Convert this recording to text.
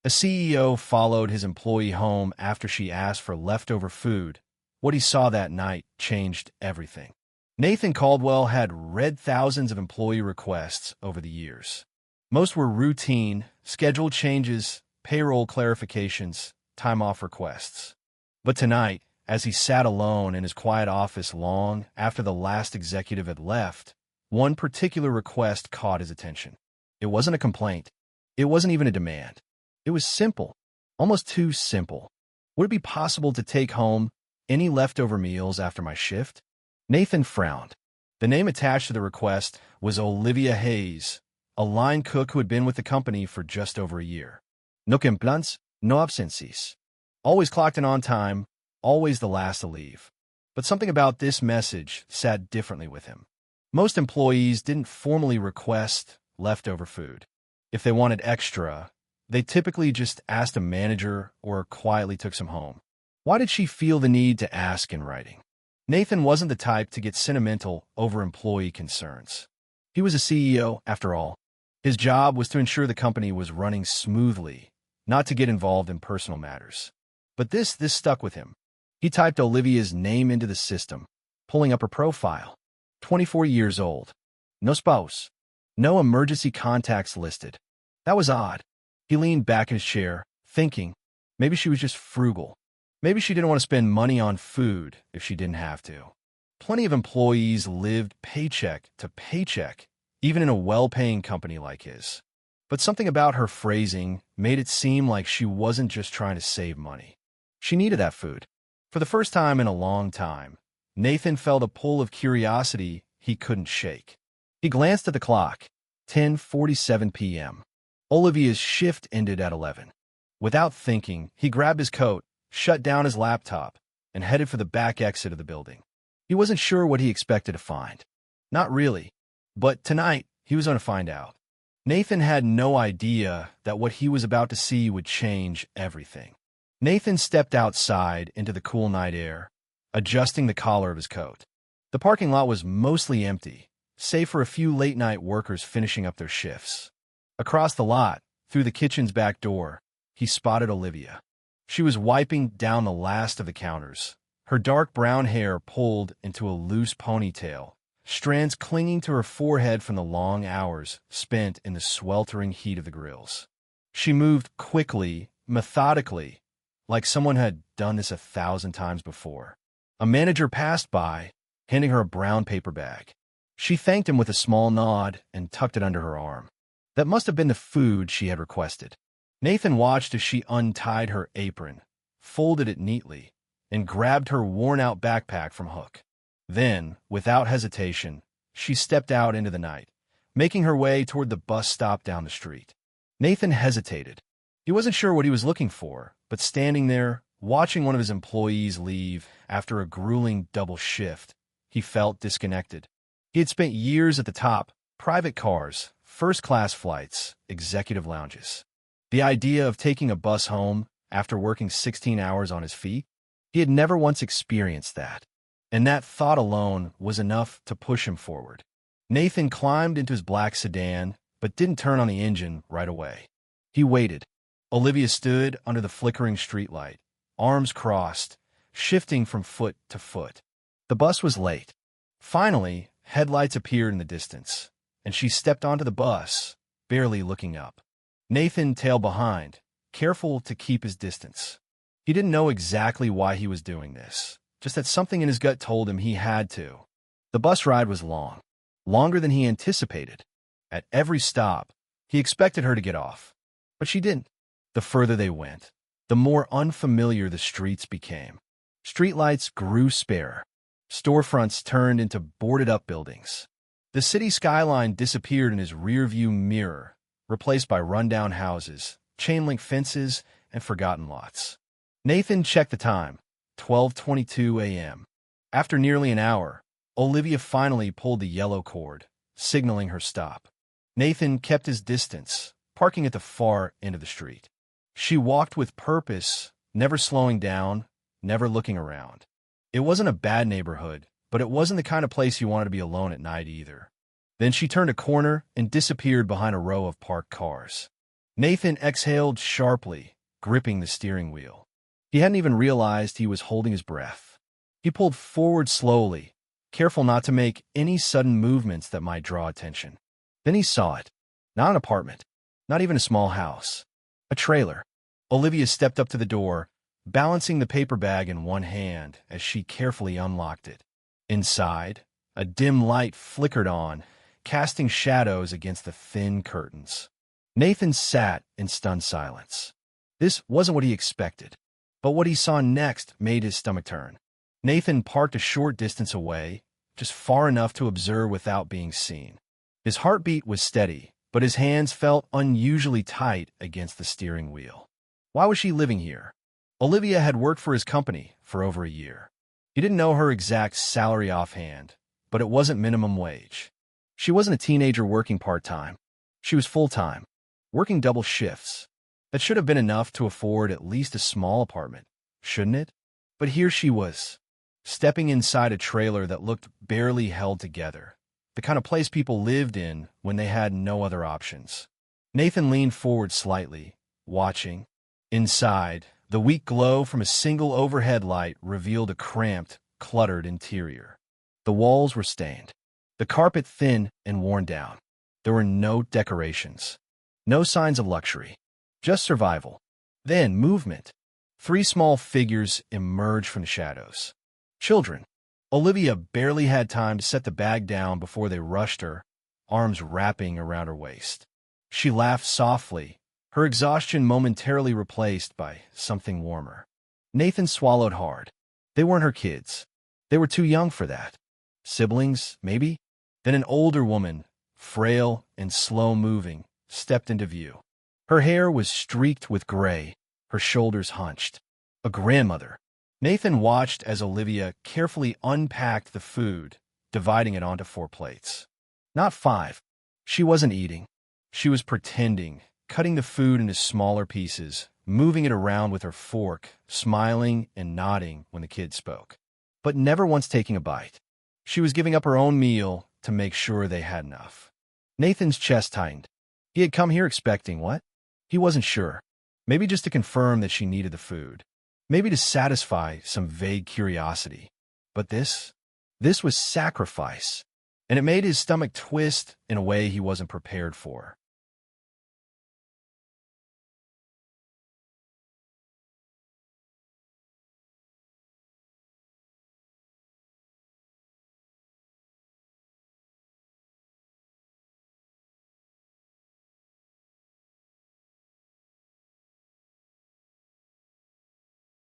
A CEO followed his employee home after she asked for leftover food. What he saw that night changed everything. Nathan Caldwell had read thousands of employee requests over the years. Most were routine, scheduled changes, payroll clarifications, time-off requests. But tonight, as he sat alone in his quiet office long after the last executive had left, one particular request caught his attention. It wasn't a complaint. It wasn't even a demand. It was simple, almost too simple. Would it be possible to take home any leftover meals after my shift? Nathan frowned. The name attached to the request was Olivia Hayes, a line cook who had been with the company for just over a year. No complaints, no absences. Always clocked in on time, always the last to leave. But something about this message sat differently with him. Most employees didn't formally request leftover food. If they wanted extra, they typically just asked a manager or quietly took some home. Why did she feel the need to ask in writing? Nathan wasn't the type to get sentimental over employee concerns. He was a CEO, after all. His job was to ensure the company was running smoothly, not to get involved in personal matters. But this stuck with him. He typed Olivia's name into the system, pulling up her profile. 24 years old. No spouse. No emergency contacts listed. That was odd. He leaned back in his chair, thinking, maybe she was just frugal. Maybe she didn't want to spend money on food if she didn't have to. Plenty of employees lived paycheck to paycheck, even in a well-paying company like his. But something about her phrasing made it seem like she wasn't just trying to save money. She needed that food. For the first time in a long time, Nathan felt a pull of curiosity he couldn't shake. He glanced at the clock. 10:47 p.m. Olivia's shift ended at 11. Without thinking, he grabbed his coat, shut down his laptop, and headed for the back exit of the building. He wasn't sure what he expected to find. Not really. But tonight, he was going to find out. Nathan had no idea that what he was about to see would change everything. Nathan stepped outside into the cool night air, adjusting the collar of his coat. The parking lot was mostly empty, save for a few late-night workers finishing up their shifts. Across the lot, through the kitchen's back door, he spotted Olivia. She was wiping down the last of the counters, her dark brown hair pulled into a loose ponytail, strands clinging to her forehead from the long hours spent in the sweltering heat of the grills. She moved quickly, methodically, like someone had done this 1,000 times before. A manager passed by, handing her a brown paper bag. She thanked him with a small nod and tucked it under her arm. That must have been the food she had requested. Nathan watched as she untied her apron, folded it neatly, and grabbed her worn-out backpack from hook. Then, without hesitation, she stepped out into the night, making her way toward the bus stop down the street. Nathan hesitated. He wasn't sure what he was looking for, but standing there, watching one of his employees leave after a grueling double shift, he felt disconnected. He had spent years at the top, private cars, first-class flights, executive lounges. The idea of taking a bus home after working 16 hours on his feet, he had never once experienced that. And that thought alone was enough to push him forward. Nathan climbed into his black sedan, but didn't turn on the engine right away. He waited. Olivia stood under the flickering streetlight, arms crossed, shifting from foot to foot. The bus was late. Finally, headlights appeared in the distance, and she stepped onto the bus, barely looking up. Nathan tailed behind, careful to keep his distance. He didn't know exactly why he was doing this, just that something in his gut told him he had to. The bus ride was long, longer than he anticipated. At every stop, he expected her to get off, but she didn't. The further they went, the more unfamiliar the streets became. Streetlights grew spare. Storefronts turned into boarded-up buildings. The city skyline disappeared in his rearview mirror, replaced by rundown houses, chain-link fences, and forgotten lots. Nathan checked the time, 12:22 a.m. After nearly an hour, Olivia finally pulled the yellow cord, signaling her stop. Nathan kept his distance, parking at the far end of the street. She walked with purpose, never slowing down, never looking around. It wasn't a bad neighborhood, but it wasn't the kind of place you wanted to be alone at night either. Then she turned a corner and disappeared behind a row of parked cars. Nathan exhaled sharply, gripping the steering wheel. He hadn't even realized he was holding his breath. He pulled forward slowly, careful not to make any sudden movements that might draw attention. Then he saw it. Not an apartment, not even a small house. A trailer. Olivia stepped up to the door, balancing the paper bag in one hand as she carefully unlocked it. Inside, a dim light flickered on, casting shadows against the thin curtains. Nathan sat in stunned silence. This wasn't what he expected, but what he saw next made his stomach turn. Nathan parked a short distance away, just far enough to observe without being seen. His heartbeat was steady, but his hands felt unusually tight against the steering wheel. Why was she living here? Olivia had worked for his company for over a year. He didn't know her exact salary offhand, but it wasn't minimum wage. She wasn't a teenager working part-time. She was full-time, working double shifts. That should have been enough to afford at least a small apartment, shouldn't it? But here she was, stepping inside a trailer that looked barely held together, the kind of place people lived in when they had no other options. Nathan leaned forward slightly, watching. Inside, the weak glow from a single overhead light revealed a cramped, cluttered interior. The walls were stained, the carpet thin and worn down. There were no decorations, no signs of luxury, just survival. Then movement. 3 small figures emerged from the shadows. Children. Olivia barely had time to set the bag down before they rushed her, arms wrapping around her waist. She laughed softly, her exhaustion momentarily replaced by something warmer. Nathan swallowed hard. They weren't her kids. They were too young for that. Siblings, maybe? Then an older woman, frail and slow-moving, stepped into view. Her hair was streaked with gray, her shoulders hunched. A grandmother. Nathan watched as Olivia carefully unpacked the food, dividing it onto 4 plates. Not 5. She wasn't eating. She was pretending, cutting the food into smaller pieces, moving it around with her fork, smiling and nodding when the kids spoke, but never once taking a bite. She was giving up her own meal to make sure they had enough. Nathan's chest tightened. He had come here expecting what? He wasn't sure. Maybe just to confirm that she needed the food. Maybe to satisfy some vague curiosity. But this was sacrifice, and it made his stomach twist in a way he wasn't prepared for.